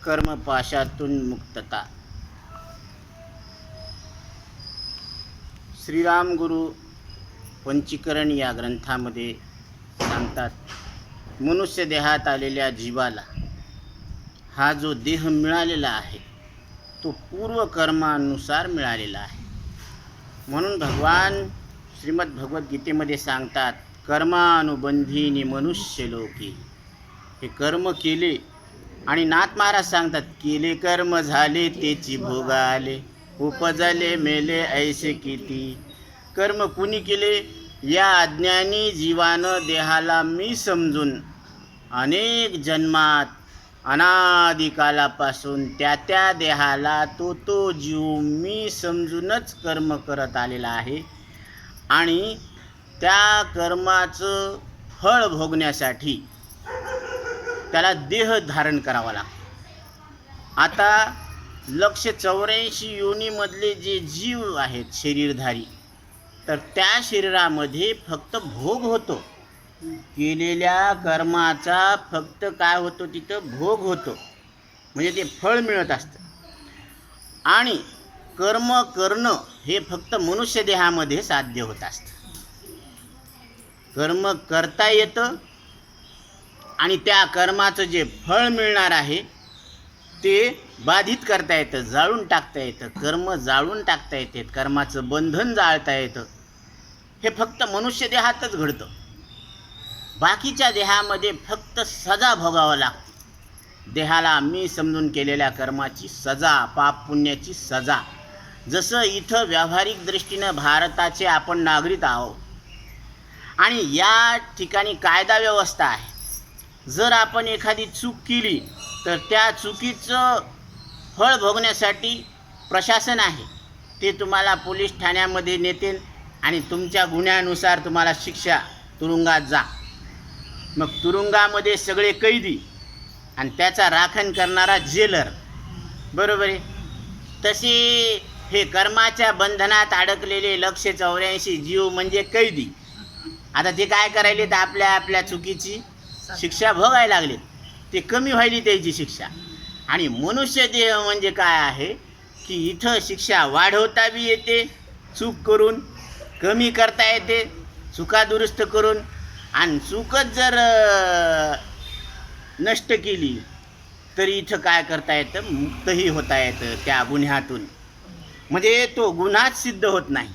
कर्मपाशातून मुक्तता. श्रीराम गुरु पंचीकरण या ग्रंथामध्ये सांगतात, मनुष्य देहात आलेल्या जीवाला हा जो देह मिळालेला आहे तो पूर्व कर्मानुसार मिळालेला आहे. म्हणून भगवान श्रीमद भगवद्गीतेमध्ये सांगतात, कर्मानुबंधीनी मनुष्य लोकी. हे कर्म केले आणि नाथ महाराज सांगतात, केले कर्म झाले तेची भोग आले, उपजले मेले ऐसे किती. कर्म कुणी केले? या अज्ञानी जीवानं देहाला मी समजून अनेक जन्मात अनादिकालापासून त्या देहाला तो जीव मी समजूनच कर्म करत आलेला आहे आणि त्या कर्माचं फळ भोगण्यासाठी त्याला देह धारण करावा लागतो. आता 184 योनीमधले जे जीव आहेत शरीरधारी, तर त्या शरीरामध्ये फक्त भोग होतो. केलेल्या कर्माचा फक्त काय होतो? तिथं भोग होतो, म्हणजे ते फळ मिळत असतं. आणि कर्म करणं हे फक्त मनुष्य देहामध्ये साध्य होत असतं. कर्म करता येतं आणि त्या कर्माचं जे फळ मिळणार आहे ते बाधित करता येतं, जाळून टाकता येतं. कर्म जाळून टाकता येते, कर्माचं बंधन जाळता येतं. हे फक्त मनुष्य देहातच घडतं. बाकीच्या देहामध्ये फक्त सजा भोगावं लागते. देहाला मी समजून केलेल्या कर्माची सजा, पाप पुण्याची सजा. जसं इथं व्यावहारिक दृष्टीनं भारताचे आपण नागरिक आहोत आणि या ठिकाणी कायदा व्यवस्था आहे. जर आपण एखादी चूक केली तर त्या चुकीचं फळ भोगण्यासाठी प्रशासन आहे. ते तुम्हाला पोलीस ठाण्यामध्ये नेते आणि तुमच्या गुन्ह्यानुसार तुम्हाला शिक्षा, तुरुंगात जा. मग तुरुंगामध्ये सगळे कैदी आणि त्याचा राखण करणारा जेलर, बरोबर आहे. तसे हे कर्माच्या बंधनात अडकलेले 184 जीव म्हणजे कैदी. आता ते काय करायले? तर आपल्या चुकीची शिक्षा भोगायला लागलेत. ते कमी व्हायली त्याची शिक्षा. आणि मनुष्य देह म्हणजे काय आहे की इथं शिक्षा वाढवता बी येते चूक करून, कमी करता येते चुका दुरुस्त करून, आणि चूकच जर नष्ट केली तर इथं काय करता येतं? मुक्तही होता येतं त्या गुन्ह्यातून. म्हणजे तो गुन्हाच सिद्ध होत नाही.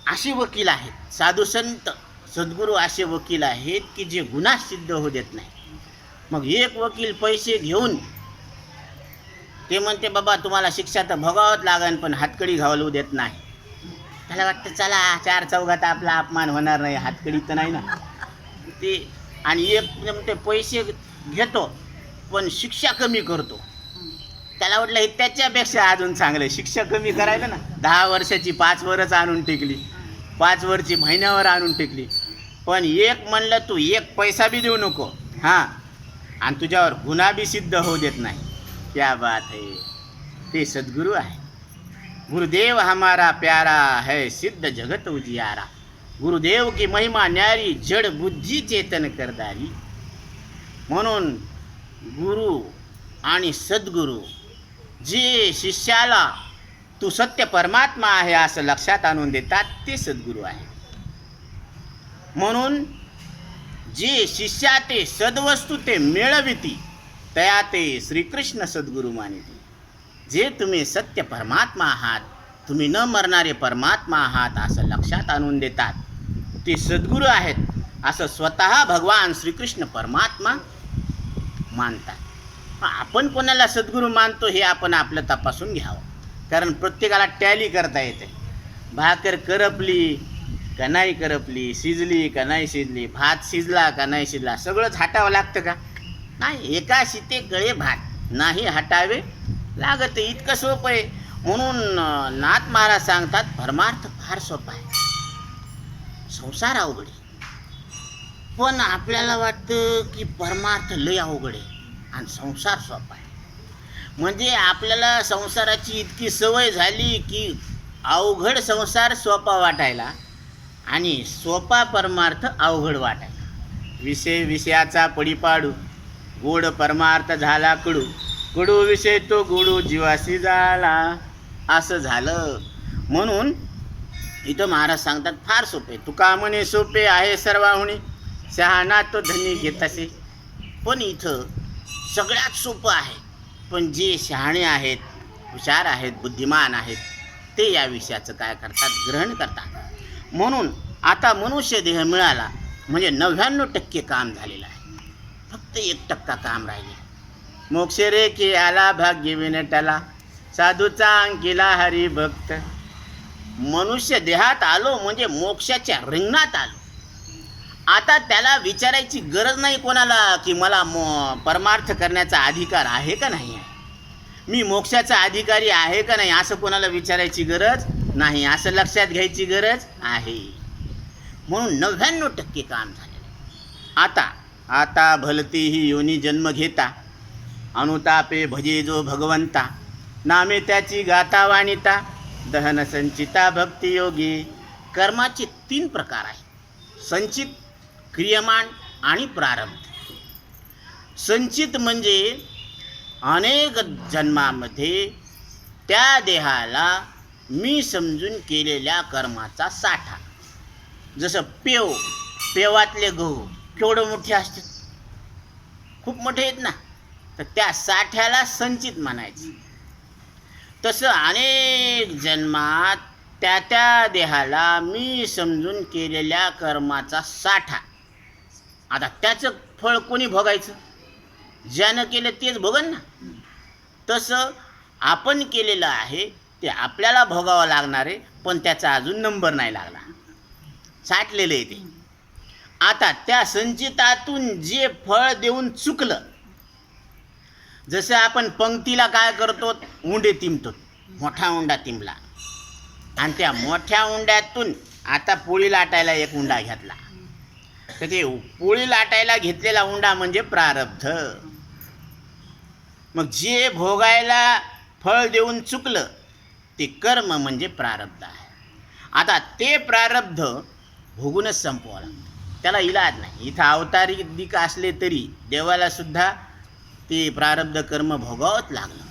असे वकील आहेत, साधू संत सद्गुरू असे वकील आहेत की जे गुन्हा सिद्ध होऊ देत नाही. मग एक वकील पैसे घेऊन ते म्हणते, बाबा तुम्हाला शिक्षा तर भोगावंच लागेल, पण हातकडी घालवू देत नाही. त्याला वाटतं चला 4 चौघात आपला अपमान होणार नाही, हातकडी तर नाही ना ते. आणि एक म्हणते पैसे घेतो पण शिक्षा कमी करतो. त्याला वाटलं हे त्याच्यापेक्षा अजून चांगलं, शिक्षा कमी करायला ना 10 वर्षाची 5 वर्ष आणून टेकली, 5 वर्षी महिन्यावर आणून टेकली. पण एक म्हणलं तू एक पैसा बी देऊ नको, हां, आणि तुझ्यावर गुन्हा बी सिद्ध होऊ देत नाही. क्या बात है! ते सद्गुरू आहे. गुरुदेव हमारा प्यारा है, सिद्ध जगत उजियारा. गुरुदेव की महिमा न्यारी, जड बुद्धी चेतन करदारी. म्हणून गुरु आणि सद्गुरू जे शिष्याला तू सत्य परमात्मा आहे असं लक्षात आणून देतात, ते सद्गुरू आहे. म्हणून जे शिष्या ते सद्वस्तू ते मिळविती, तया ते श्रीकृष्ण सद्गुरू मानिती. जे तुम्ही सत्य परमात्मा आहात, तुम्ही न मरणारे परमात्मा आहात असं लक्षात आणून देतात, ते सद्गुरू आहेत असं स्वतः भगवान श्रीकृष्ण परमात्मा मानतात. आपण कोणाला सद्गुरू मानतो हे आपण आपलं तपासून घ्यावं. कारण प्रत्येकाला टॅली करता येते. भाकर करपली का नाही करपली, शिजली का नाही शिजली, भात शिजला का नाही शिजला, सगळंच हटावं लागतं का? नाही. एका शिते गळे भात नाही हटावे लागत. इतकं सोपं आहे. म्हणून नाथ महाराज सांगतात, परमार्थ फार सोपा आहे, संसार अवघड आहे. पण आपल्याला वाटतं की परमार्थ लय अवघड आहे आणि संसार सोपा आहे. म्हणजे आपल्याला संसाराची इतकी सवय झाली की अवघड संसार सोपा वाटायला आणि सोपा परमार्थ अवघड वाटायला. विषय विषयाचा पडीपाडू, गोड परमार्थ झाला कडू. कडू विषय तो गोडू जीवासी झाला, असं झालं. म्हणून इथं महाराज सांगतात फार सोपे. तुका म्हणे सोपे आहे सर्वाहुनी, शहाणा तो धनी घेत असे. पण इथं सगळ्यात सोपं आहे. पण जे शहाणे आहेत, हुशार आहेत, बुद्धिमान आहेत, ते या विषयाचं काय करतात, ग्रहण करतात. म्हणून आता मनुष्य देह मिळाला म्हणजे 99% काम झालेलं आहे. फक्त 1% काम राहिले. मोक्ष रेखे आला भाग्य विनटला, साधूचा अंकिला हरिभक्त. मनुष्य देहात आलो म्हणजे मोक्षाच्या रिंगणात आलो. आता त्याला विचारायची गरज नाही कोणाला की मला परमार्थ करण्याचा अधिकार आहे का नाही आहे, मी मोक्षाचा अधिकारी आहे का नाही, असं कोणाला विचारायची गरज नाही. असं लक्षात घ्यायची गरज आहे. म्हणून 99% काम झाले. आता भलती ही योनी जन्म घेता, अनुतापे भजे जो भगवंता, नामे त्याची गाता वाणिता, दहन संचिता भक्ती योगी. कर्माचे 3 प्रकार आहेत: संचित, क्रियमान आणि प्रारब्ध. संचित म्हणजे अनेक जन्मामध्ये त्या देहाला मी समजून केलेल्या कर्माचा साठा. जसं पेवातले गहू केवढं मोठे असतात, खूप मोठे आहेत ना, तर त्या साठ्याला संचित म्हणायचे. तसं अनेक जन्मात त्या देहाला मी समजून केलेल्या कर्माचा साठा. आता त्याचं फळ कोणी भोगायचं? ज्यानं केलं तेच भोगन ना. तसं आपण केलेलं आहे ते आपल्याला भोगावं लागणार आहे, पण त्याचा अजून नंबर नाही लागला, साठलेलं आहे ते. आता त्या संचितातून जे फळ देऊन चुकलं, जसं आपण पंक्तीला काय करतो, उंडे तिंबतो. मोठा उंडा तिंबला आणि त्या मोठ्या उंड्यातून आता पोळी लाटायला एक उंडा घेतला, तर ते पोळी लाटायला घेतलेला उंडा म्हणजे प्रारब्ध. मग जे भोगायला फळ देऊन चुकलं ते कर्म म्हणजे प्रारब्ध आहे. आता ते प्रारब्ध भोगूनच संपवावं लागतं, त्याला इलाज नाही. इथं अवतारिक असले तरी देवाला सुद्धा ते प्रारब्ध कर्म भोगावंच लागलं.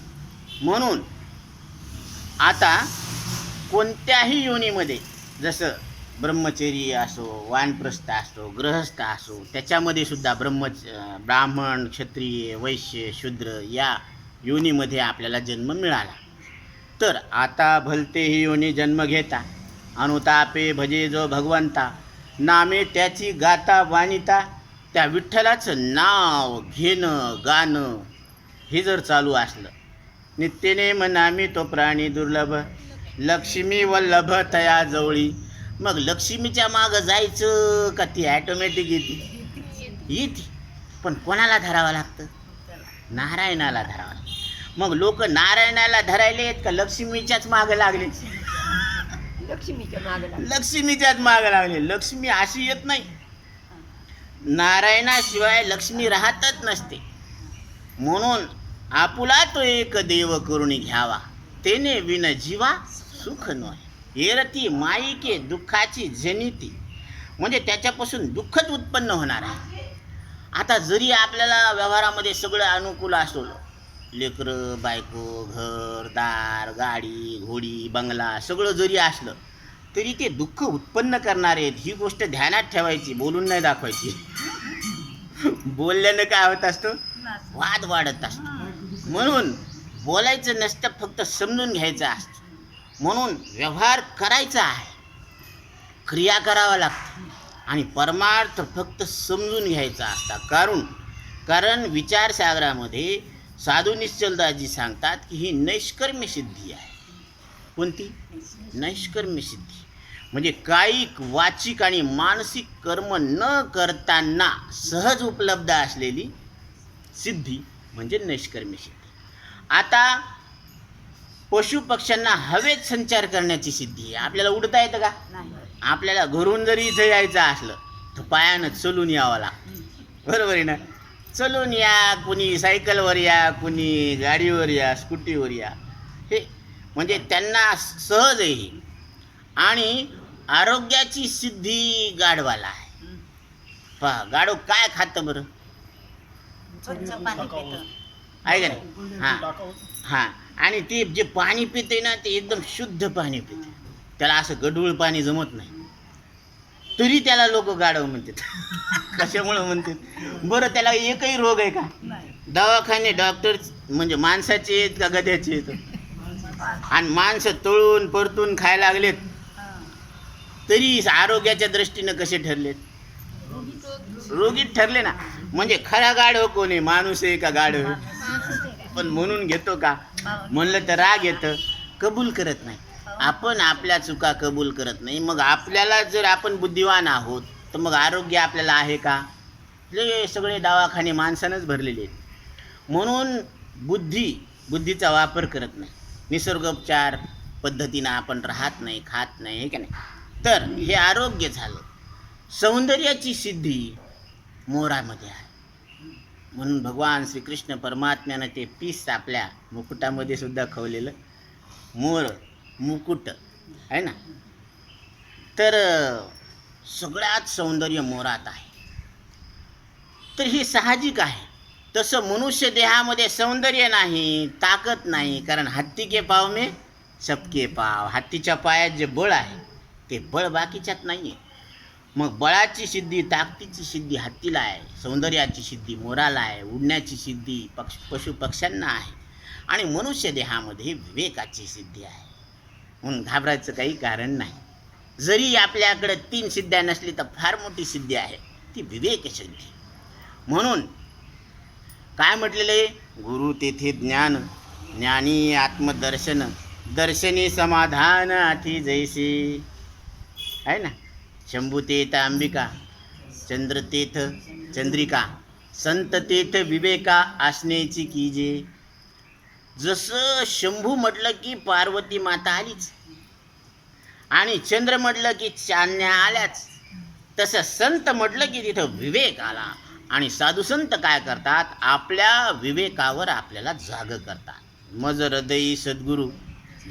म्हणून आता कोणत्याही योनीमध्ये, जसं ब्रह्मचर्य असो, वानप्रस्थ असो, ग्रहस्थ असो, त्याच्यामध्ये सुद्धा ब्राह्मण, क्षत्रिय, वैश्य, शूद्र या योनीमध्ये आपल्याला जन्म मिळाला. तर आता भलते ही योनी जन्म घेता, अनुतापे भजे जो भगवंता, नामे त्याची गाता वाणिता. त्या विठ्ठलाचं नाव घेणं, गाणं हे जर चालू असलं, नित्यने मनामी तो प्राणी दुर्लभ, लक्ष्मी वल्लभ तया जवळी. मग लक्ष्मीच्या मागं जायचं का ती ॲटोमॅटिक येते? पण कोणाला धरावं लागतं? नारायणाला धरावं लागतं. मग लोक नारायणाला धरायलेत का लक्ष्मीच्याच मागं लागले? लक्ष्मीच्याच मागं लागले. लक्ष्मी अशी येत नाही, नारायणाशिवाय लक्ष्मी राहतच नसते. म्हणून आपुला तो एक देव करून घ्यावा, तेने विन जीवा सुख नये. एरती माईके दुःखाची जनिती, म्हणजे त्याच्यापासून दुःखच उत्पन्न होणार आहे. आता जरी आपल्याला व्यवहारामध्ये सगळं अनुकूल असो, लेकरं, बायको, घर दार, गाडी घोडी बंगला सगळं जरी असलं, तरी ते दुःख उत्पन्न करणारे आहेत. ही गोष्ट ध्यानात ठेवायची, बोलून नाही दाखवायची. बोलल्यानं काय होत असतं? वाद वाढत असतो. म्हणून बोलायचं नसतं, फक्त समजून घ्यायचं असतं. म्हणून व्यवहार करायचा आहे, क्रिया करावा लागते, आणि परमार्थ फक्त समजून घ्यायचा असता. कारण विचारसागरामध्ये साधू निश्चलदासजी सांगतात की ही नैष्कर्म्य सिद्धी आहे. कोणती? नैष्कर्म्य सिद्धी म्हणजे कायिक, वाचिक आणि मानसिक कर्म न करताना सहज उपलब्ध असलेली सिद्धी म्हणजे नैष्कर्म्य सिद्धी. आता पशुपक्ष्यांना हवेत संचार करण्याची सिद्धी आहे. आपल्याला उडता येतं का? आपल्याला घरून जरी इथं यायचं असलं तर पायानं चलून यावं लागतं, बरोबर आहे ना? चलून या, कुणी सायकलवर या, कुणी गाडीवर या, स्कूटीवर या. हे म्हणजे त्यांना सहज आहे. आणि आरोग्याची सिद्धी गाढवाला आहे. पहा गाढव काय खातं बरं? स्वच्छ पाणी पितं. आहे का नाही? हां हां. आणि ते जे पाणी पिते ना ते एकदम शुद्ध पाणी पिते, त्याला असं गढूळ पाणी जमत नाही, तरी त्याला लोक गाढव म्हणतात. कशामुळं म्हणतात बरं? त्याला एकही रोग आहे का? दवाखाने डॉक्टर म्हणजे माणसाचे आहेत का गध्याचे आहेत? आणि माणसं तळून परतून खायला लागलेत, तरी आरोग्याच्या दृष्टीनं कसे ठरलेत? रोगीच ठरले ना. म्हणजे खरा गाढव कोण आहे? माणूस आहे का गाढव? पण म्हणून घेतो का? म्हणलं तर राग येतं, कबूल करत नाही. आपण आपल्या चुका कबूल करत नाही. मग आपल्याला जर आपण बुद्धिवान आहोत तर मग आरोग्य आपल्याला आहे का? हे सगळे दवाखाने माणसानंच भरलेले आहेत. म्हणून बुद्धीचा वापर करत नाही, निसर्गोपचार पद्धतीनं आपण राहत नाही, खात नाही, हे का नाही? तर हे आरोग्य झालं. सौंदर्याची सिद्धी मोरामध्ये आहे. म्हणून भगवान श्रीकृष्ण परमात्म्यानं ते पीस आपल्या मुकुटामध्ये सुद्धा खवलेलं. मोर मुकुट आहे ना. तर सगळ्यात सौंदर्य मोरात आहे. तर हे साहजिक आहे. तसं मनुष्य देहामध्ये सौंदर्य नाही, ताकद नाही. कारण हत्ती के पाव में सबके पाव, हत्तीच्या पायात जे बळ आहे ते बळ बाकीच्यात नाही आहे. मग बळाची सिद्धी, ताकदीची सिद्धी हत्तीला आहे, सौंदर्याची सिद्धी मोराला आहे, उडण्याची सिद्धी पशु पक्ष्यांना आहे. आणि मनुष्य देहामध्ये विवेकाची सिद्धी आहे. म्हणून घाबरायचं काही कारण नाही. जरी आपल्याकडे 3 सिद्ध्या नसली तर फार मोठी सिद्धी आहे ती विवेक सिद्धी. म्हणून काय म्हटलेलं आहे? गुरु तेथे ज्ञान, ज्ञानी आत्मदर्शन, दर्शनी समाधान अति जैसे. आहे ना. शंभूतीर्थ अंबिका, चंद्रतीर्थ चंद्रिका, संततीर्थ विवेका असण्याची कीजे. जसं शंभू म्हटलं की पार्वती माता आलीच, आणि चंद्र म्हटलं की चांदण्या आल्याच, तसं संत म्हटलं की तिथं विवेक आला. आणि साधू संत काय करतात? आपल्या विवेकावर आपल्याला जाग करतात. मज हृदयी सद्गुरू,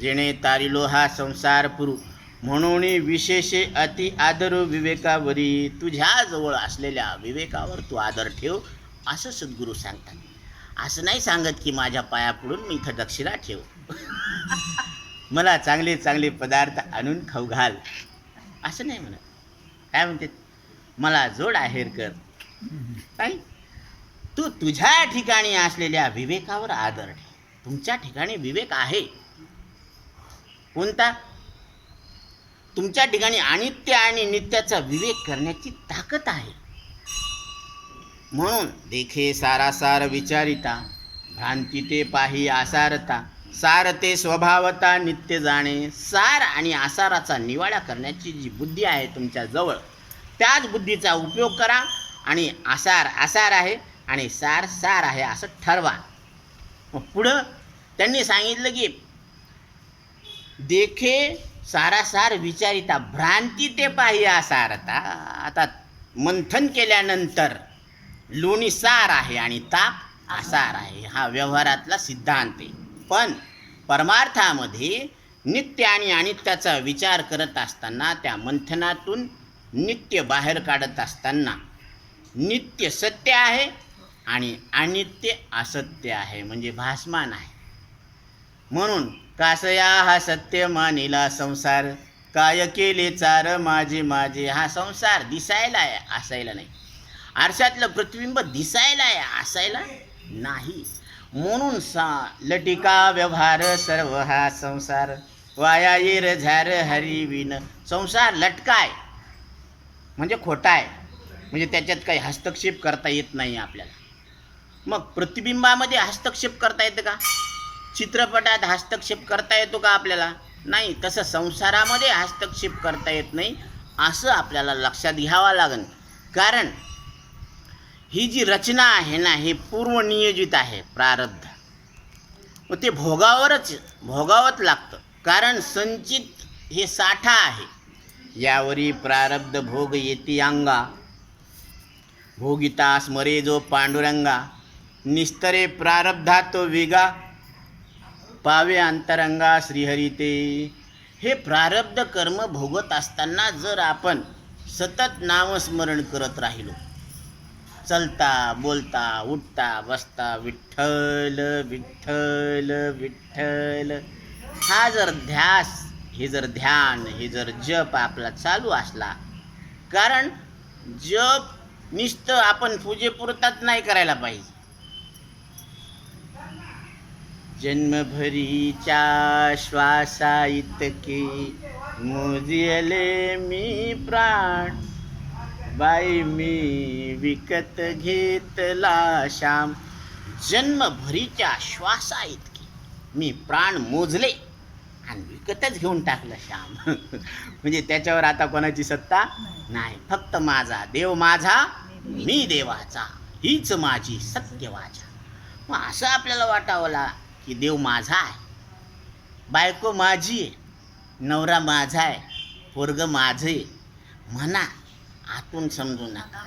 जेणे तारिलो हा संसार पुरू, म्हणून विशेषे अति आदर विवेकावरी. तुझ्या जवळ असलेल्या विवेकावर तू आदर ठेव, असं सद्गुरू सांगतात. असं नाही सांगत की माझ्या पायापुढून मी इथं दक्षिणा ठेव, मला चांगले चांगले पदार्थ आणून खाऊ घाल, असं नाही म्हणत. काय म्हणते? मला जोड आहेर कर. नाही, तू तुझ्या ठिकाणी असलेल्या विवेकावर आदर ठेव. तुमच्या ठिकाणी विवेक आहे. कोणता? तुमच्या ठिकाणी अनित्य आणि नित्याचा विवेक करण्याची ताकद आहे. म्हणून देखे सारासार विचारिता, भ्रांती ते पाही आसारता, सारते स्वभावता नित्य जाणे. सार आणि आसाराचा निवाडा करण्याची जी बुद्धी आहे तुमच्या जवळ, त्याच बुद्धीचा उपयोग करा. आणि आसार आसार आहे आणि सार सार आहे असं ठरवा. मग पुढं त्यांनी सांगितलं की देखे सारासार विचारिता, भ्रांती ते पाही आसारता. आता मंथन केल्यानंतर लोणी सार आहे आणि ताक आसार आहे, हा व्यवहारातला सिद्धांत आहे. पण परमार्थामध्ये नित्य आणि अनित्याचा विचार करत असताना, त्या मंथनातून नित्य बाहेर काढत असताना, नित्य सत्य आहे आणि अनित्य असत्य आहे, म्हणजे भासमान आहे. म्हणून कासया हा सत्य मानिला संसार, काय केले चार माझे माझे. हा संसार दिसायला आहे, असायला नाही. आरशातलं प्रतिबिंब दिसायला आहे, असायला नाही. म्हणून लटिका व्यवहार सर्व हा संसार, वाया येर झार हरी विन. संसार लटकाय म्हणजे खोटा आहे, म्हणजे त्याच्यात काही हस्तक्षेप करता येत नाही आपल्याला. मग प्रतिबिंबामध्ये हस्तक्षेप करता येतं का? चित्रपटात हस्तक्षेप करता येतो का आपल्याला? नाही. तसं संसारामध्ये हस्तक्षेप करता येत नाही, असं आपल्याला लक्षात घ्यावं लागेल. कारण ही जी रचना आहे ना, हे पूर्वनियोजित आहे, प्रारब्ध. व ते भोगावंच लागतं. कारण संचित हे साठा आहे. यावरी प्रारब्ध भोग येती अंगा, भोगिता स्मरे जो पांडुरंगा. निस्तरे प्रारब्धा तो वेगा, पावे अंतरंगा श्रीहरिते. हे प्रारब्ध कर्म भोगत असताना जर आपण सतत नामस्मरण करत राहिलो, चलता बोलता उठता बसता विठ्ठल विठ्ठल विठ्ठल. हा जर ध्यास, हे जर ध्यान, हे जर जप आपला चालू असला, कारण जप नुसतं आपण पूजेपुरताच नाही करायला पाहिजे. जन्मभरीच्या श्वासा इतके मोजिले मी प्राण, बाई मी विकत घेतला श्याम. जन्मभरीच्या श्वासा इतके मी प्राण मोजले आणि विकतच घेऊन टाकलं श्याम. म्हणजे त्याच्यावर आता कोणाची सत्ता नाही, फक्त माझा देव माझा मी देवाचा, हीच माझी सत्य वाचा. मग असं आपल्याला वाटावला की देव माझा आहे, बायको माझी आहे, नवरा माझा आहे, पोरग माझं आहे म्हणा, आतून समजू नका.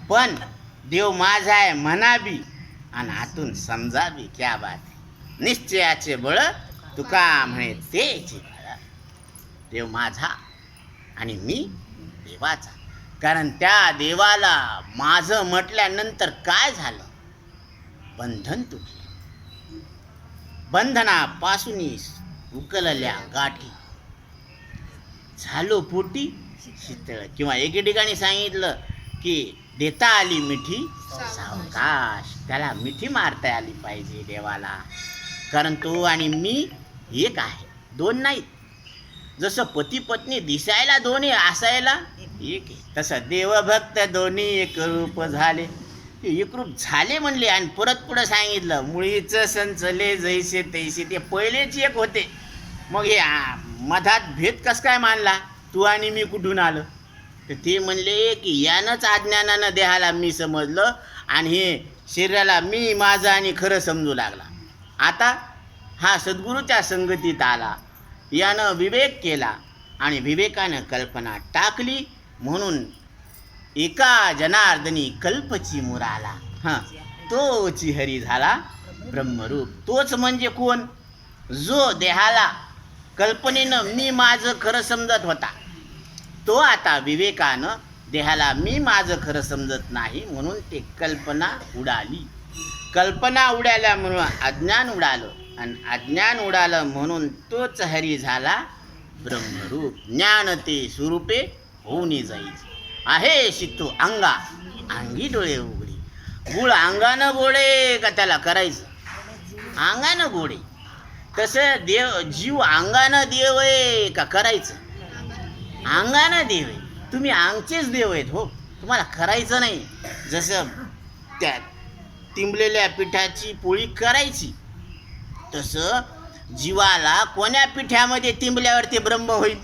पण देव माझा आहे म्हणा बी आणि आतून समजा बी. क्या बात आहे. निश्चयाचे बळ तुका म्हणे तेची बळ. देव माझा आणि मी देवाचा. कारण त्या देवाला माझं म्हटल्यानंतर काय झालं? बंधन तुटले. बंधनापासून उकलल्या गाठी, झालो पोटी शीतळ. किंवा एके ठिकाणी सांगितलं की देता आली मिठी सावकाश. त्याला मिठी मारता आली पाहिजे देवाला, कारण तो आणि मी एक आहे, दोन नाहीत. जसं पती पत्नी दिसायला दोन्ही असायला एक आहे, तसं देवभक्त दोन्ही एकरूप झाले. एकरूप झाले म्हणले आणि परत पुढं सांगितलं मुळीच संचले जैसे तैसे. ते पहिलेच एक होते, मग हे मधात भेद कस काय मानला? तू आणि मी कुठून आलं? तर ते म्हणले की यानंच अज्ञानानं देहाला मी समजलं आणि हे शरीराला मी माझं आणि खरं समजू लागला. आता हा सद्गुरूच्या संगतीत आला, यानं विवेक केला आणि विवेकानं कल्पना टाकली, म्हणून एका जनार्दनी कल्पची मुराला. तोची हरी झाला ब्रह्मरूप. तोच म्हणजे कोण? जो देहाला कल्पनेनं मी माझं खरं समजत होता, तो आता विवेकानं देहाला मी माझं खरं समजत नाही म्हणून ते कल्पना उडाली. कल्पना उडाल्या म्हणून अज्ञान उडालं आणि अज्ञान उडालं म्हणून तोच हरी झाला ब्रह्मरूप. ज्ञान ते स्वरूपे होऊन जाईल. आहे शितू अंगा अंगी डोळे उघडी. गुळ अंगानं गोडे का त्याला करायचं? अंगानं गोडे. तसं देव जीव अंगानं देव आहे का करायचं? अंगानं देव आहे. तुम्ही अंगचेच देव आहेत हो, तुम्हाला करायचं नाही. जसं त्या तिंबलेल्या पिठाची पोळी करायची, तसं जीवाला कोण्या पिठ्यामध्ये तिंबल्यावर ते ब्रह्म होईल?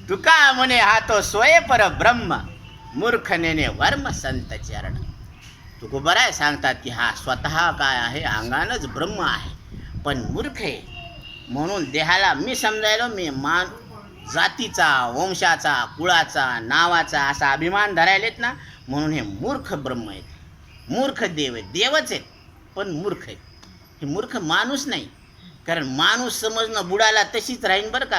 तुका म्हणे हा तो स्वय पर ब्रह्म, मूर्ख नेने वर्म संत चरण. तुकोबर आहे सांगतात की हा स्वतः काय आहे? अंगानंच ब्रह्म आहे, पण मूर्ख आहे म्हणून देहाला मी समजायलो. मी मान जातीचा, वंशाचा, कुळाचा, नावाचा असा अभिमान धरायलेत ना, म्हणून हे मूर्ख ब्रह्म आहेत, मूर्ख देव आहेत. देवच आहेत पण मूर्ख आहेत. हे मूर्ख माणूस नाही, कारण माणूस समजणं बुडाला तशीच राहीन बरं का.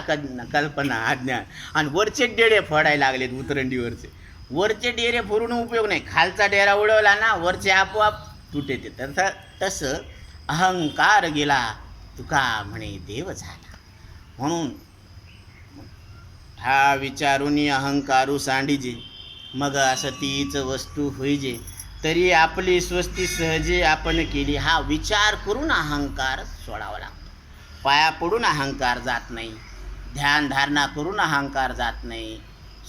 कल्पना अज्ञान आणि वरचे डेरे फोडायला लागलेत उतरंडीवरचे. वरचे डेरे फोडून उपयोग नाही, खालचा डेरा उडवला ना वरचे आपोआप तुटे. ते तसं अहंकार गेला तुका म्हणे देव झाला. म्हणून हा विचारून अहंकारू सांडीजे, मग असं तीच वस्तू होईजे. तरी आपली स्वस्ती सहजे आपण केली. हा विचार करून अहंकार सोडावा लागतो. पाया पडून अहंकार जात नाही, ध्यान धारणा करून अहंकार जात नाही,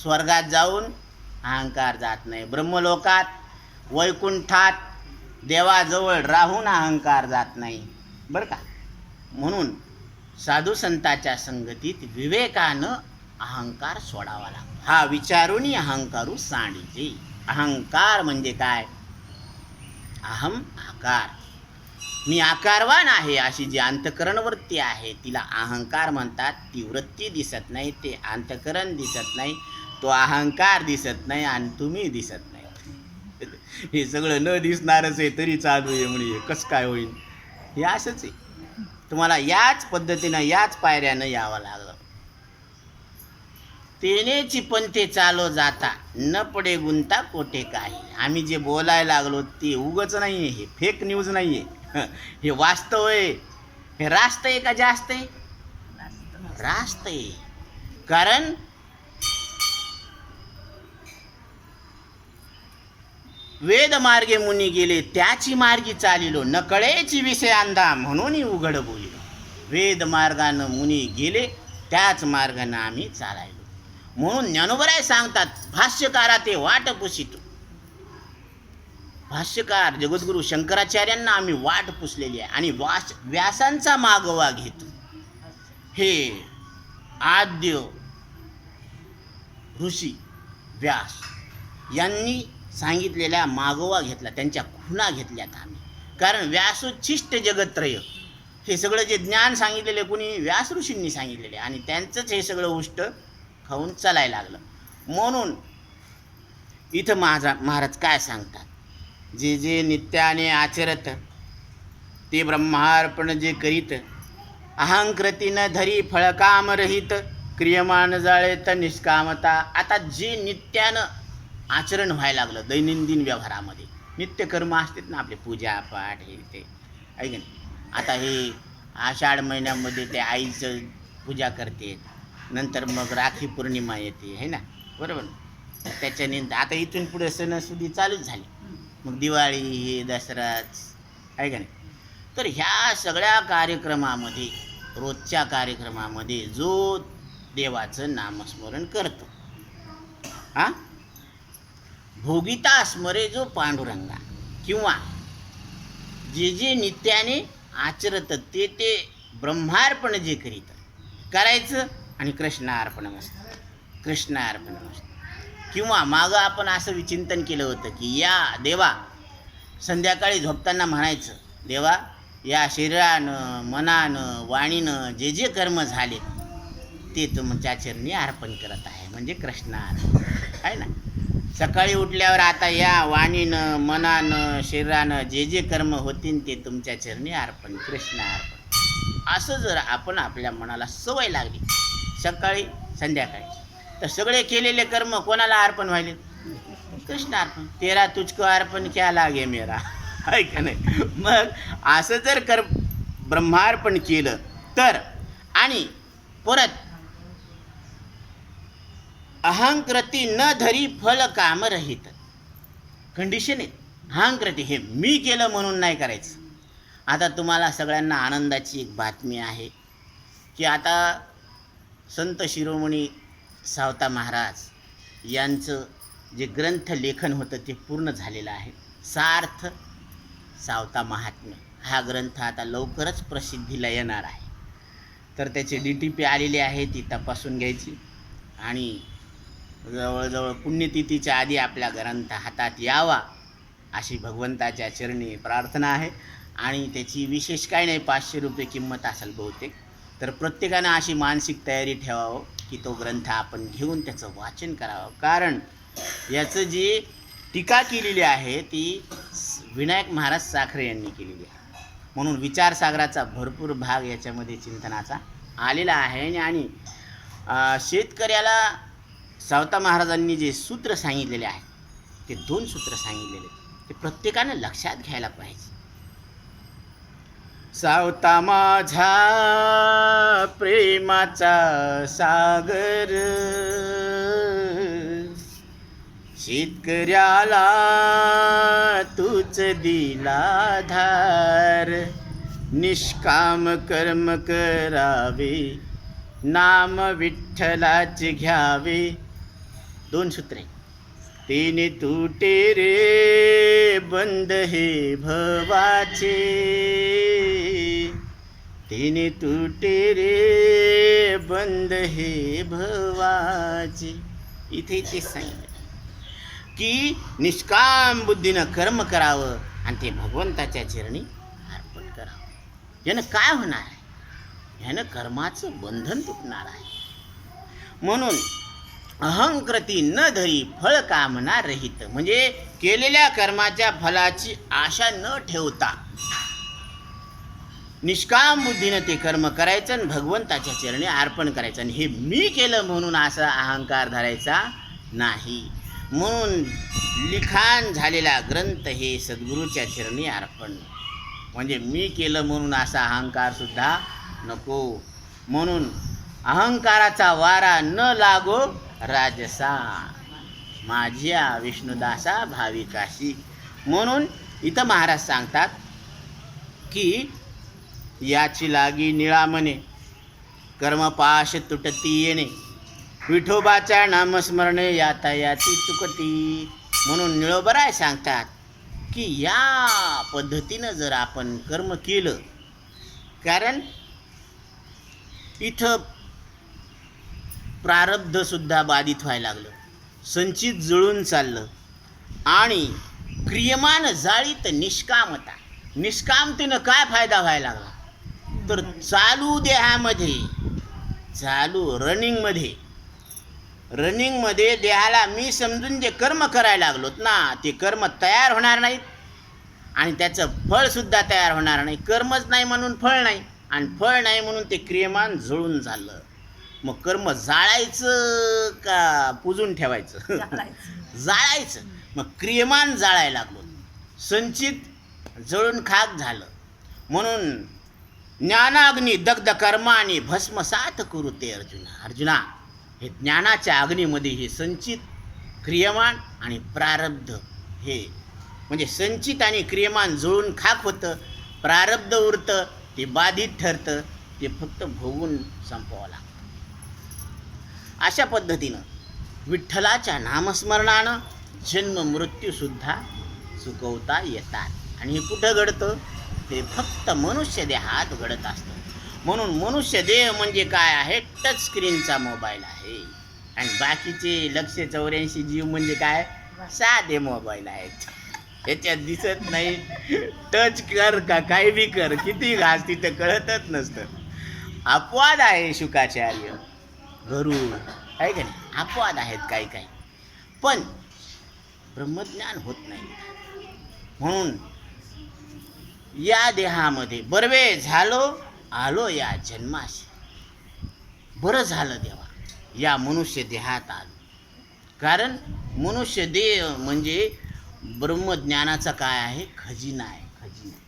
स्वर्गात जाऊन अहंकार जात नाही, ब्रह्मलोकात वैकुंठात देवाजवळ राहून अहंकार जात नाही बरं का. म्हणून साधू संतांच्या संगतीत विवेकानं अहंकार सोडावा लागतो. हा विचारून अहंकारू सांडीजे. अहंकार म्हणजे काय? अहम आकार, मी आकारवान आहे अशी जी अंतकरण वृत्ती आहे तिला अहंकार म्हणतात. ती वृत्ती दिसत नाही, ते अंतकरण दिसत नाही, तो अहंकार दिसत नाही आणि तुम्ही दिसत नाही. हे सगळं न दिसणारच आहे तरी चालू आहे म्हणजे कसं काय होईल? हे असंच आहे. तुम्हाला याच पद्धतीनं याच पायऱ्यानं यावं लागलं. तेनेची पंथे चालो जाता न पडे गुंता कोठे काही. आम्ही जे बोलायला लागलो ते उगच नाही आहे, हे फेक न्यूज नाही आहे, हे वास्तव आहे. हे रास्त आहे का जास्त आहे? रास्त आहे. कारण वेद मार्गे मुनी गेले त्याची मार्गी चालिलो, न कळेची विषय अंधा म्हणून उघड बोलिलो. वेद मार्गानं मुनी गेले त्याच मार्गानं आम्ही चालायलो. म्हणून ज्ञानोबराय सांगतात, भाष्यकारा ते वाट पुसितो. भाष्यकार जगद्गुरु शंकराचार्यांना आम्ही वाट पुसलेली आहे आणि व्यासांचा मागोवा घेतो. हे आद्य ऋषी व्यास यांनी सांगितलेल्या मागोवा घेतला, त्यांच्या खुणा घेतल्यात आम्ही. कारण व्यासोच्छिष्ट जगत्रय हे सगळं जे ज्ञान सांगितलेले कुणी व्यास ऋषींनी सांगितलेले आणि त्यांचंच हे सगळं उष्ट खाऊन चालायला लागलं. म्हणून इथं महाराज काय सांगतात, जे जे नित्याने आचरत ते ब्रह्मार्पण जे करीत, अहंकृती न धरी फळकाम रहित, क्रियमान जाळेत निष्कामता. आता जे नित्यानं आचरण व्हायला लागलं दैनंदिन व्यवहारामध्ये, नित्यकर्म असतात ना आपले, पूजा पाठ हे ते आहे की नाही. आता हे आषाढ महिन्यामध्ये ते आईचं पूजा करते, नंतर मग राखी पौर्णिमा येते है ना, बरोबर. त्याच्यानंतर आता इथून पुढे सणसुदी चालूच झाली, मग दिवाळी हे दसराच आहे का नाही. तर ह्या सगळ्या कार्यक्रमामध्ये, रोजच्या कार्यक्रमामध्ये जो देवाचं नामस्मरण करतो, हां, भोगिता स्मरे जो पांडुरंगा, किंवा जे जे नित्याने आचरत ते ते ब्रह्मार्पण जे करीत करायचं आणि कृष्णार्पण मस्त. किंवा मागं आपण असं विचिंतन केलं होतं की या देवा संध्याकाळी झोपताना म्हणायचं, देवा या शरीरानं मनानं वाणीनं जे जे कर्म झाले ते तुमच्या चरणी अर्पण करत आहे, म्हणजे कृष्णार्पण आहे ना. सकाळी उठल्यावर आता या वाणीनं मनानं शरीरानं जे जे कर्म होतील ते तुमच्या चरणी अर्पण, कृष्णार्पण. असं जर आपण आपल्या मनाला सवय लागली सकाळी संध्याकाळी, तर सगळे केलेले कर्म कोणाला अर्पण व्हायले? कृष्णार्पण. तेरा तुझको अर्पण क्या लागे मेरा, आहे का नाही. मग असं जर ब्रह्मार्पण केलं तर, आणि परत अहंकृती न धरी फल काम रहित, कंडिशन आहे. अहंकृती हे मी केलं म्हणून नाही करायचं. आता तुम्हाला सगळ्यांना आनंदाची एक बातमी आहे की आता संत शिरोमणी सावता महाराज यांचं जे ग्रंथ लेखन होतं ते पूर्ण झालेलं आहे. सार्थ सावता महात्म्य हा ग्रंथ आता लवकरच प्रसिद्धीला येणार आहे. तर त्याची DTP आलेली आहे, ती तपासून घ्यायची आणि जवळजवळ पुण्यतिथीच्या आधी आपल्या ग्रंथ हातात यावा अशी भगवंताच्या चरणी प्रार्थना आहे. आणि त्याची विशेष काय नाही, 500 रुपये किंमत असेल बहुतेक. तर प्रत्येकानं अशी मानसिक तयारी ठेवावं की तो ग्रंथ आपण घेऊन त्याचं वाचन करावं. कारण याचं जी टीका केलेली आहे ती विनायक महाराज साखरे यांनी केलेली आहे. म्हणून विचारसागराचा भरपूर भाग याच्यामध्ये चिंतनाचा आलेला आहे. आणि शेतकऱ्याला सावता महाराजांनी जे सूत्र सांगितलेले आहे ते 2 सूत्र सांगितलेले ते प्रत्येकानं लक्षात घ्यायला पाहिजे. सावता माझा प्रेमाचा सागर, शेतकऱ्याला तूच दिला धार, निष्काम कर्म करावे, नाम विठ्ठलाचे घ्यावे. 2 सूत्रे. तेने तुटे रे बंद हे भवाचे, तेने तुटे रे बंद हे भवाचे. इथे ते सांगितलं की निष्काम बुद्धीनं कर्म करावं आणि ते भगवंताच्या चरणी अर्पण करावं. यानं काय होणार आहे? ह्यानं कर्माचं बंधन तुटणार आहे. म्हणून अहंकृती न धरी फळ कामना रहित, म्हणजे केलेल्या कर्माच्या फलाची आशा न ठेवता, निष्काम बुद्धीनं ते कर्म करायचं आणि भगवंताच्या चरणी अर्पण करायचं. आणि हे मी केलं म्हणून असा अहंकार धरायचा नाही. म्हणून लिखाण झालेला ग्रंथ हे सद्गुरूच्या चरणी अर्पण. म्हणजे मी केलं म्हणून असा अहंकारसुद्धा नको. म्हणून अहंकाराचा वारा न लागो राजसा माझ्या विष्णुदासा भाविकाशी. म्हणून इथं महाराज सांगतात की याची लागी निळा म्हणे कर्मपाश तुटती येणे विठोबाच्या नामस्मरणे यातायाती चुकती. म्हणून निळोबराय सांगतात की या पद्धतीनं जर आपण कर्म केलं, कारण इथं प्रारब्धसुद्धा बाधित व्हायला लागलं, संचित जळून चाललं आणि क्रियमान जाळीत निष्कामता. निष्कामतेनं काय फायदा व्हायला लागला तर चालू देहामध्ये, चालू रनिंगमध्ये देहाला मी समजून जे कर्म करायला लागलोत ना ते कर्म तयार होणार नाहीत आणि त्याचं फळसुद्धा तयार होणार नाही. कर्मच नाही म्हणून फळ नाही आणि फळ नाही म्हणून ते क्रियमान जळून चाललं. मग कर्म जाळायचं का पुजून ठेवायचं? जाळायचं. मग क्रियमान जाळायला लागलो, संचित जळून खाक झालं. म्हणून ज्ञानाग्नी दग्ध कर्म आणि भस्मसात कुरुते अर्जुना. हे ज्ञानाच्या अग्नीमध्ये हे संचित, क्रियमान आणि प्रारब्ध हे म्हणजे संचित आणि क्रियमान जुळून खाक होतं, प्रारब्ध उरतं, ते बाधित ठरतं, ते फक्त भोगून संपवावं लागतं. अशा पद्धतीनं विठ्ठलाच्या नामस्मरणानं जन्म मृत्यूसुद्धा चुकवता येतात. आणि हे कुठं घडतं? ते फक्त मनुष्य देहात घडत असतं. म्हणून मनुष्य देह म्हणजे काय आहे? टच स्क्रीनचा मोबाईल आहे. आणि बाकीचे 184 जीव म्हणजे काय? साधे मोबाईल आहेत. याच्यात दिसत नाही. टच कर का काही बी कर, किती घास तिथं कळतच नसतं. अपवाद आहे शुकाचार्य, गरुड आहे का नाही, अपवाद आहेत काही काही, पण ब्रह्मज्ञान होत नाही. म्हणून या देहामध्ये बरवे झालो आलो या जन्माशी. बरं झालं देवा या मनुष्य देहात आलो, कारण मनुष्य देह म्हणजे ब्रह्मज्ञानाचा काय आहे? खजिना आहे, खजिना.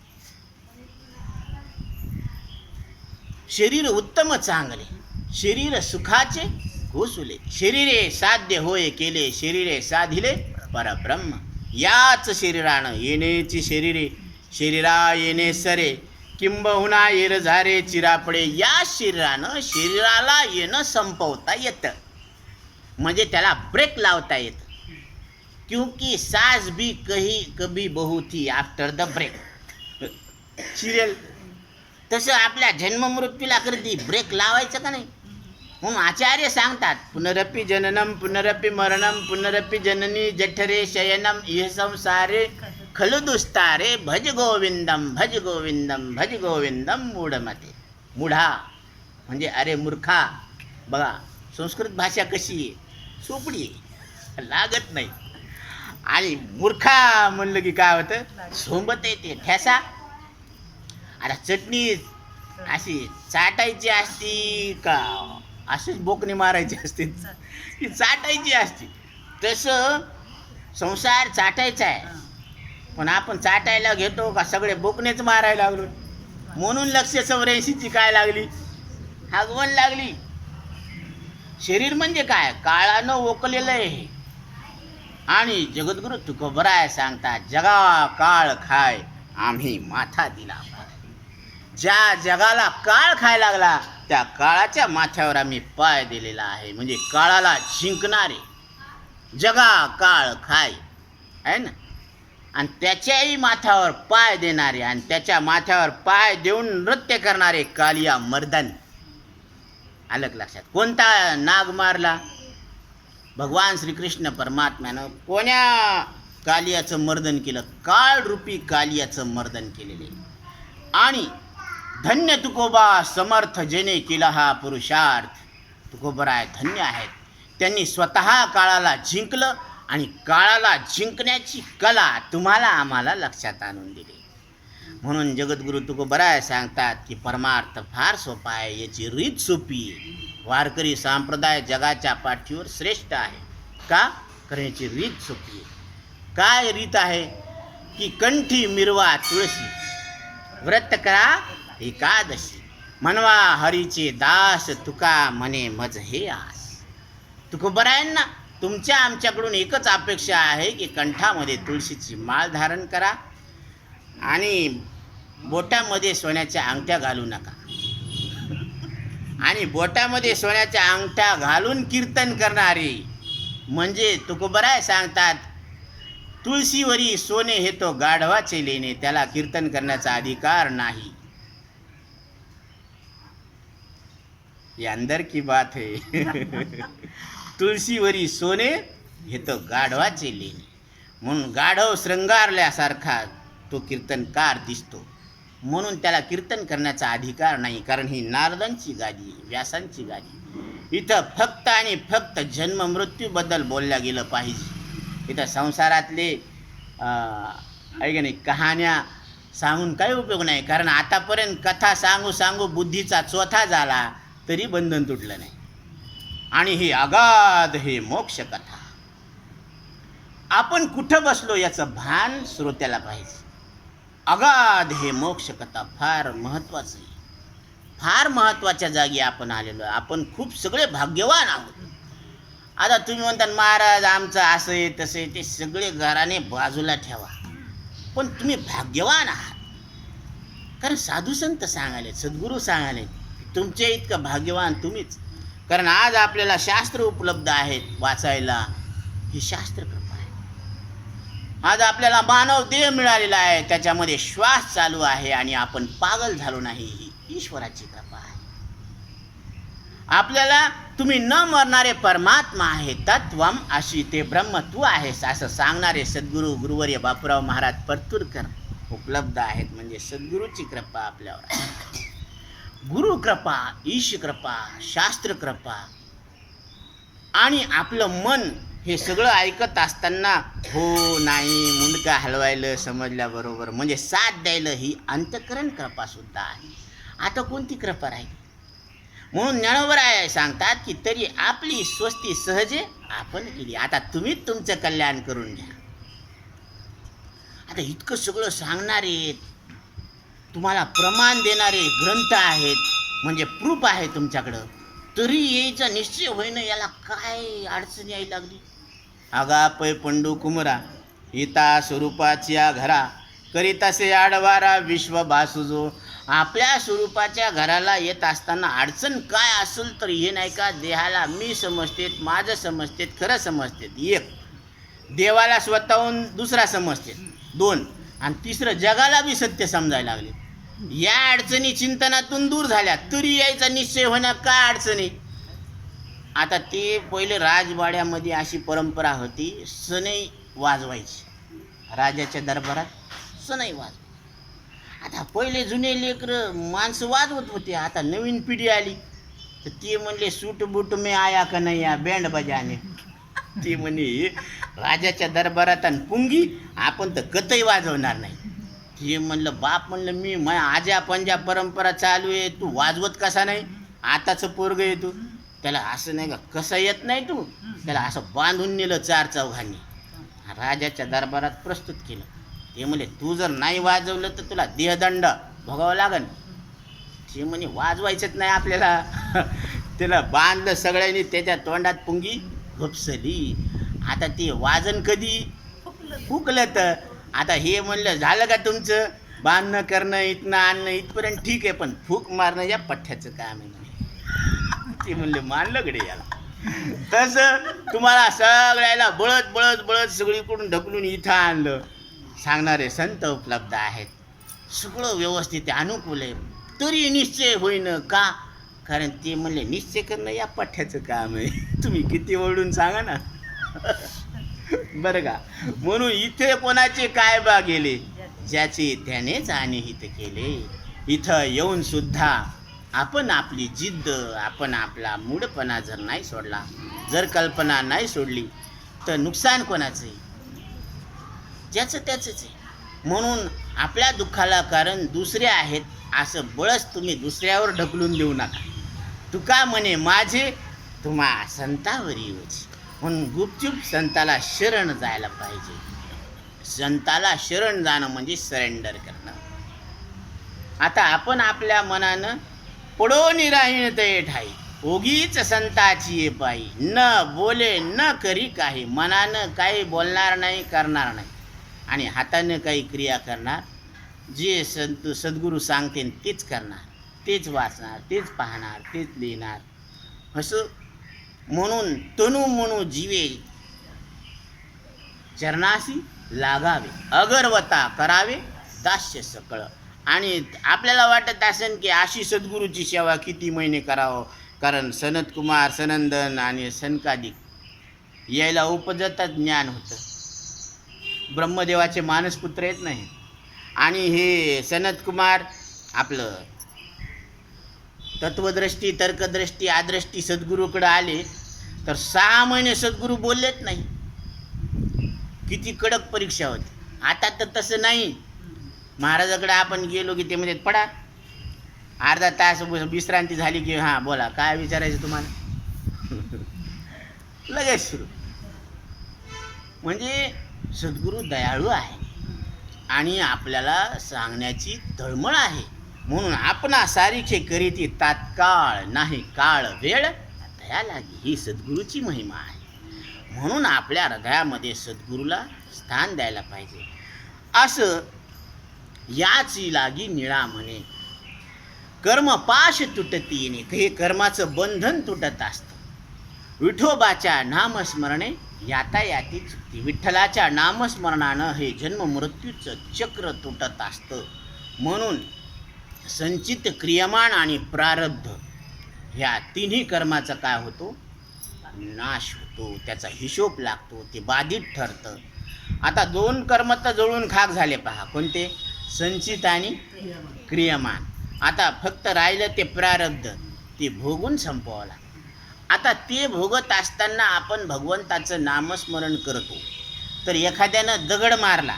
शरीर उत्तम चांगले, शरीर सुखाचे घोसुले, शरीरे साध्य होय केले, शरीरे साधिले परब्रह्म. याच शरीरानं येण्याची शरीरे, शरीरा येणे सरे, किंबहुना येर झारे चिरापडे. या शरीरानं शरीराला येणं संपवता येतं, म्हणजे त्याला ब्रेक लावता येतं. क्योंकि सास भी कभी बहू थी आफ्टर द ब्रेक सिरियल. तसं आपल्या जन्ममृत्यूला करती ब्रेक लावायचं का नाही? म्हणून आचार्य सांगतात पुनरपि जननम पुनरपि मरणम पुनरपि जननी जठरे शयनम इह संसारे खलु दुस्तारे भज गोविंदम भज गोविंदम भज गोविंदम मूढमते. मूढा म्हणजे अरे मूर्खा. बघा संस्कृत भाषा कशी आहे, सोपडी आहे, लागत नाही. आणि मूर्खा म्हणलं की काय होतं? सोंबत येते ठेसा. आता चटणी अशी चाटायची असती का अशीच बोकणी मारायची असते? ती चाटायची असते. तसं संसार चाटायचा आहे, पण आपण चाटायला घेतो का सगळे बोकणेच मारायला लागलो. म्हणून 184ची काय लागली? हागवण लागली. शरीर म्हणजे काय? काळानं ओकलेलं आहे. आणि जगद्गुरु तुकोबराय सांगतात जगा काळ खाय आम्ही माथा दिला. ज्या जगाला काळ खायला लागला त्या काळाच्या माथ्यावर आम्ही पाय दिलेला आहे. म्हणजे काळाला जिंकणारे, जगा काळ खाय आहे ना, आणि त्याच्याही माथ्यावर पाय देणारे आणि त्याच्या माथ्यावर पाय देऊन नृत्य करणारे कालिया मर्दन. आलं लक्षात? कोणता नाग मारला? भगवान श्रीकृष्ण परमात्म्यानं कोण्या कालियाचं मर्दन केलं? काळ रूपी कालियाचं मर्दन केलेले. आणि धन्य तुकोबा समर्थ जेने केला हा पुरुषार्थ. तुकोबराय धन्य आहेत, त्यांनी स्वतः काळाला जिंकलं आणि काळाला जिंकण्याची कला तुम्हाला आम्हाला लक्षात आणून दिली. म्हणून जगद्गुरु तुकोबराय सांगतात की परमार्थ फार सोपा आहे, याची रीत सोपी आहे. वारकरी संप्रदाय जगाच्या पाठीवर श्रेष्ठ आहे. का? कारण याची रीत सोपी आहे. काय रीत आहे? की कंठी मिरवा तुळशी, व्रत करा एकादशी, म्हणवा हरीचे दास, तुका म्हणे मज हे आस. तुकोबरायांना तुमच्या आमच्याकडून एकच अपेक्षा आहे की कंठामध्ये तुळशीची माळ धारण करा आणि बोटामध्ये सोन्याच्या अंगठ्या घालू नका. आणि बोटामध्ये सोन्याच्या अंगठ्या घालून कीर्तन करणारे म्हणजे तुकोबराय सांगतात, तुळशीवरी सोने हे तो गाढवाचे लेणे, त्याला कीर्तन करण्याचा अधिकार नाही. ये अंदर की बात है. तुळशीवरी सोने हे तो गाढवाचे लेणे, म्हणून गाढव श्रंगारल्यासारखा तो कीर्तनकार दिसतो, म्हणून त्याला कीर्तन करण्याचा अधिकार नाही. कारण ही नारदांची गादी, व्यासांची गादी. इथं फक्त आणि फक्त जन्म मृत्यूबद्दल बोलल्या गेलं पाहिजे. इथं संसारातले ऐका नाही कहाण्या सांगून काही उपयोग नाही. कारण आतापर्यंत कथा सांगू सांगू बुद्धीचा चोथा झाला तरी बंधन तुटलं नाही. आणि ही अगाध हे मोक्ष कथा. आपण कुठं बसलो याचं भान श्रोत्याला पाहिजे. अगाध हे मोक्ष कथा फार महत्त्वाचं आहे. फार महत्त्वाच्या जागी आपण आलेलो आहे. आपण खूप सगळे भाग्यवान आहोत. आता तुम्ही म्हणता महाराज आमचं असं आहे तसं आहे, ते सगळे घराने बाजूला ठेवा, पण तुम्ही भाग्यवान आहात. कारण साधू संत सांगाले, सद्गुरू सांगाले, तुमचे इतकं भाग्यवान तुम्हीच. कारण आज आपल्याला शास्त्र उपलब्ध आहेत वाचायला, ही शास्त्र कृपा आहे. आज आपल्याला मानव देह मिळालेला आहे, त्याच्यामध्ये श्वास चालू आहे आणि आपण पागल झालो नाही, ही ईश्वराची कृपा आहे. आपल्याला तुम्ही न मरणारे परमात्मा आहे, तत्वम अशी ते ब्रह्म तू आहेस असं सांगणारे सद्गुरू गुरुवर्य बापूराव महाराज परतूरकर उपलब्ध आहेत. म्हणजे सद्गुरूची कृपा आपल्यावर आहे. गुरु कृपा, ईश कृपा, शास्त्र कृपा आणि आपलं मन हे सगळं ऐकत असताना हो नाही मुंडका हलवायला समजल्याबरोबर म्हणजे साथ द्यायला ही अंतःकरण कृपा सुद्धा आहे. आता कोणती कृपा राहील? म्हणून ज्ञानोबराय सांगतात की तरी आपली स्वस्ती सहजे आपण केली. आता तुम्हीच तुमचं कल्याण करून घ्या. आता इतकं सगळं सांगणारे, तुम्हाला प्रमाण देणारे ग्रंथ आहेत, म्हणजे प्रूफ आहे तुमच्याकडं, तरी यायचा निश्चय होईना. याला काय अडचण यायला लागली? आगा पै पंडू कुमरा इता स्वरूपाच्या घरा करीतासे आडवारा विश्व भासुजो. आपल्या स्वरूपाच्या घराला येत असताना अडचण काय असेल तर हे नाही का, देहाला मी समजतेत, माझं समजतेत, खरं समजतेत एक, देवाला स्वतःहून दुसरा समजतेत दोन, आणि तिसरं जगाला बी सत्य समजायला लागले. या अडचणी चिंतनातून दूर झाल्या तरी यायचा निश्चय होणं काय अडचणी. आता ते पहिले राजवाड्यामध्ये अशी परंपरा होती, सनई वाजवायची राजाच्या दरबारात, सनई वाजवायची. आता पहिले जुने लेकरं माणसं वाजवत होते. आता नवीन पिढी आली तर ते म्हणले सूट बूट में आया का नाही या बँड बजाने. ते म्हणे राजाच्या दरबारात आणि पुंगी आपण तर कतही वाजवणार नाही. ते म्हणलं बाप, म्हणलं मी आज्या पंजा परंपरा चालू आहे, तू वाजवत कसा नाही? आताचं पोरग आहे तू, त्याला असं नाही का कसं येत नाही, तू त्याला असं बांधून नेलं चार चौघांनी, राजाच्या दरबारात प्रस्तुत केलं. ते म्हणे तू जर नाही वाजवलं तर तुला देहदंड भोगावं लागन. ते म्हणे वाजवायचंच नाही आपल्याला. त्याला बांधलं सगळ्यांनी, त्याच्या तोंडात पुंगी घुपसली. आता ते वाजन कधी फुकलं तर. आता हे म्हणलं झालं का तुमचं बांधणं करणं इथनं आणणं इथपर्यंत ठीक आहे, पण फूक मारणं या पठ्ठ्याचं काम आहे. ते म्हणले मानलं गडे याला. तसं तुम्हाला सगळ्याला बळत बळत बळत सगळीकडून ढकलून इथं आणलं. सांगणारे संत उपलब्ध आहेत, सगळं व्यवस्थित आहे, अनुकूल आहे, तरी निश्चय होईन का? कारण ते म्हणले निश्चय करणं या पठ्ठ्याचं काम आहे. तुम्ही किती ओरडून सांगा ना. बरं का? म्हणून इथे कोणाचे काय बा गेले, ज्याचे त्यानेच अनिहित केले. इथं येऊन सुद्धा आपण आपली जिद्द, आपण आपला मूढपणा जर नाही सोडला, जर कल्पना नाही सोडली तर नुकसान कोणाचं आहे? ज्याचं त्याचंच आहे. म्हणून आपल्या दुःखाला कारण दुसरे आहेत असं बळच तुम्ही दुसऱ्यावर ढकलून देऊ नका. तुका म्हणे माझे तुम्हा संतावरी येऊच. म्हणून गुपचूप संताला शरण जायला पाहिजे. संताला शरण जाणं म्हणजे सरेंडर करणं. आता आपण आपल्या मनानं पडोनी राहीन ते ठाई, ओगीच संताची ये पायी. न बोले न करी काही, मनानं काही बोलणार नाही, करणार नाही, आणि हातानं काही क्रिया करणार. जे सद्गुरू सांगते तेच करणार, तेच वाचणार, तेच पाहणार, तेच लिहिणार. असं म्हणून तनु म्हणू जीवे चरणाशी लागावे, अगरवता करावे दास्य सकळ. आणि आपल्याला वाटत असेल की अशी सद्गुरूची सेवा किती महिने करावं, कारण सनत कुमार, सनंदन आणि सनकादिक यायला उपजतच ज्ञान होतं. ब्रह्मदेवाचे मानसपुत्र येत नाही. आणि हे सनत कुमार आपलं तत्वदृष्टी, तर्कदृष्टी, आदृष्टी सद्गुरूकडे आले तर 6 महिने सद्गुरू बोललेच नाही. किती कडक परीक्षा होती. आता तर तसं नाही. महाराजाकडे आपण गेलो की ते म्हणजे पडा, अर्धा तास विश्रांती झाली की हां बोला, काय विचारायचं तुम्हाला, लगेच सुरू. म्हणजे सद्गुरू दयाळू आहे आणि आपल्याला सांगण्याची तळमळ आहे. म्हणून आपणा सारीखे करीती तात्काळ, नाही काळ वेळ दया लागी. ही सद्गुरूची महिमा आहे. म्हणून आपल्या हृदयामध्ये सद्गुरूला स्थान द्यायला पाहिजे. असं याची लागी निळा म्हणे. कर्मपाश तुटती येणे, हे कर्माचं बंधन तुटत असतं. विठोबाच्या नामस्मरणे यातायाती चुकती. विठ्ठलाच्या नामस्मरणानं हे जन्म मृत्यूचं चक्र तुटत असतं. म्हणून संचित, क्रियमाण आणि प्रारब्ध ह्या तिन्ही कर्माचा काय होतो, नाश होतो. त्याचा हिशोब लागतो, ते बाधित ठरतं. आता 2 कर्म तर जळून खाक झाले पहा. कोणते? संचित आणि क्रियमान. आता फक्त राहिलं ते प्रारब्ध, ते भोगून संपवावं लागतं. आता ते भोगत असताना आपण भगवंताचं नामस्मरण करतो. तर एखाद्यानं दगड मारला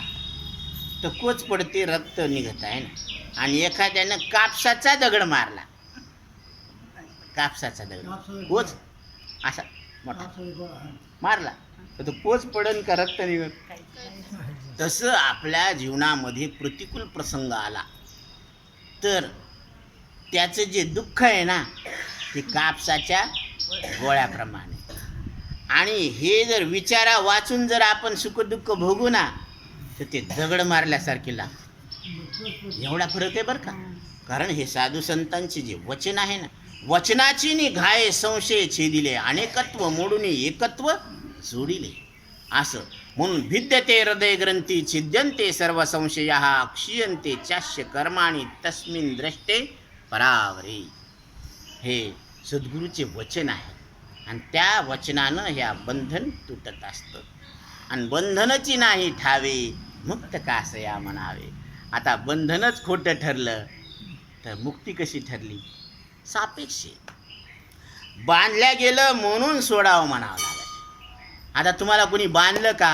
तर कोच पडते, रक्त निघत आहे ना. आणि एखाद्यानं कापसाचा दगड मारला, कापसाचा दगड कोच असा मोठा मारला तर तो कोच पडन का रक्त निघत. तसं आपल्या जीवनामध्ये प्रतिकूल प्रसंग आला तर त्याचं जे दुःख आहे ना ते कापसाच्या गोळ्याप्रमाणे. आणि हे जर विचारा वाचून जर आपण सुखदुःख भोगू ना तर ते दगड मारल्यासारखे लागते. एवढा फरक आहे बरं का. कारण हे साधू संतांचे जे वचन आहे ना, वचनाची निघाये संशय छेदिले, अनेकत्व मोडून एकत्व जोडिले. असं म्हणून भिद्यते हृदय ग्रंथी छिद्यंते सर्व संशया क्षीयंते चाष्य कर्माणि तस्मिन् द्रष्टे परावरे. हे सद्गुरूचे वचन आहे. आणि त्या वचनानं ह्या बंधन तुटत असतं. आणि बंधनची नाही ठावे मुक्त कासया म्हणावे. आता बंधनच खोटं ठरलं तर मुक्ती कशी ठरली? सापेक्ष. बांधल्या गेलं म्हणून सोडावं म्हणावं लागलं. आता तुम्हाला कोणी बांधलं का?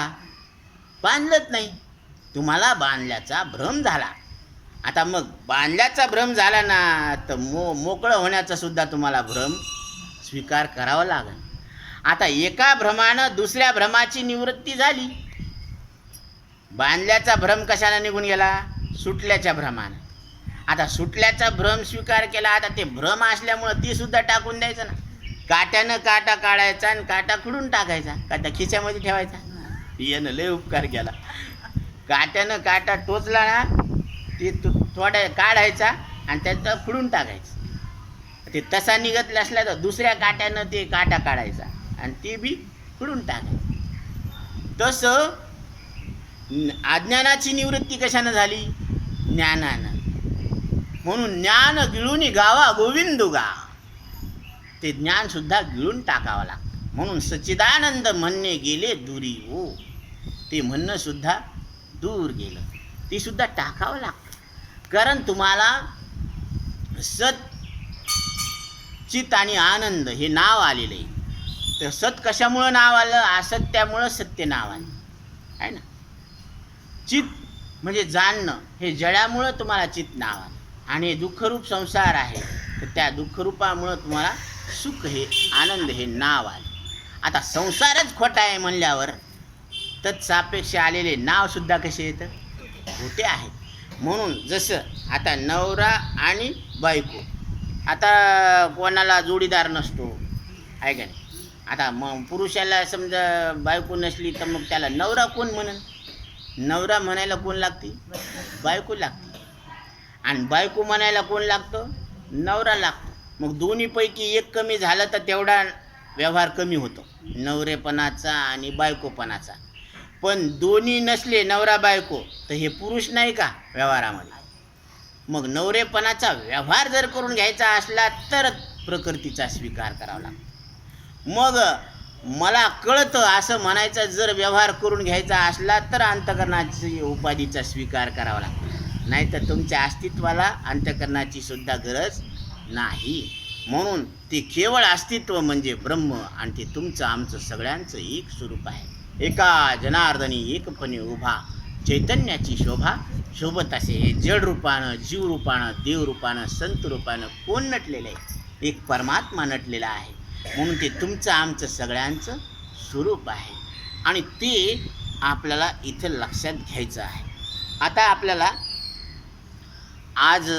बांधलंच नाही. तुम्हाला बांधल्याचा भ्रम झाला. आता मग बांधल्याचा भ्रम झाला ना तर मोकळं होण्याचा सुद्धा तुम्हाला भ्रम स्वीकार करावा लागेल. आता एका भ्रमानं दुसऱ्या भ्रमाची निवृत्ती झाली. बांधल्याचा भ्रम कशाने निघून गेला? सुटल्याच्या भ्रमानं. आता सुटल्याचा भ्रम स्वीकार केला. आता ते भ्रम असल्यामुळं ती सुद्धा टाकून द्यायचं ना. काट्यानं काटा काढायचा आणि काटा खुडून टाकायचा, काटा खिच्यामध्ये ठेवायचा. यानं लय उपकार केला. काट्यानं काटा टोचला ना ते थोड्या काढायचा आणि त्याचं खुडून टाकायचं. ते तसा निघत नसला तर दुसऱ्या काट्यानं ते काटा काढायचा आणि ते बी खुडून टाकायचं. तसं अज्ञानाची निवृत्ती कशानं झाली? ज्ञानानं. म्हणून ज्ञान गिळून गावा गोविंदुगा. ते ज्ञान सुद्धा गिळून टाकावं लागतं. म्हणून सच्चिदानंद म्हणणे गेले दुरी हो. ते म्हणणं सुद्धा दूर गेलं, ते सुद्धा टाकावं लागतं. कारण तुम्हाला सत, चित आणि आनंद हे नाव आलेलं आहे. तर सत कशामुळं नाव आलं? असत्यामुळं सत्य नाव आलं आहे ना. चित म्हणजे जाणणं, हे जळामुळं तुम्हाला चित नाव आलं. आणि दुःखरूप संसार आहे, तर त्या दुःखरूपामुळं तुम्हाला सुख हे, आनंद हे नाव आले. आता संसारच खोटा आहे म्हणल्यावर तत्सापेक्ष आलेले नावसुद्धा कसे येतं, खोटे आहेत. म्हणून जसं आता नवरा आणि बायको, आता कोणाला जोडीदार नसतो आहे का नाही. आता मग पुरुषाला समजा बायको नसली तर मग त्याला नवरा कोण म्हणन, नवरा म्हणायला कोण लागते, बायको लागते. आणि बायको म्हणायला कोण लागतं, नवरा लागतो. मग दोन्हीपैकी एक कमी झालं तर तेवढा व्यवहार कमी होतो, नवरेपणाचा आणि बायकोपणाचा. पण दोन्ही नसले नवरा बायको तर हे पुरुष नाही का व्यवहारामध्ये. मग नवरेपणाचा व्यवहार जर करून घ्यायचा असला तर प्रकृतीचा स्वीकार करावा लागतो. मग मला कळतं असं म्हणायचा जर व्यवहार करून घ्यायचा असला तर अंतःकरणाची उपाधीचा स्वीकार करावा लागतो. नाही तर तुमच्या अस्तित्वाला अंतःकरणाची सुद्धा गरज नाही. म्हणून ते केवळ अस्तित्व म्हणजे ब्रह्म, आणि ते तुमचं आमचं सगळ्यांचं एक स्वरूप आहे. एका जनार्दनी एकपणे उभा चैतन्याची शोभा शोभत असे. हे जड रूपानं, जीव रूपानं, देव रूपानं, संत रूपानं कोण नटलेलं आहे, एक परमात्मा नटलेला आहे. म्हणून ते तुमचं आमचं सगळ्यांचं स्वरूप आहे. आणि ते आपल्याला इथं लक्षात घ्यायचं आहे. आता आपल्याला आज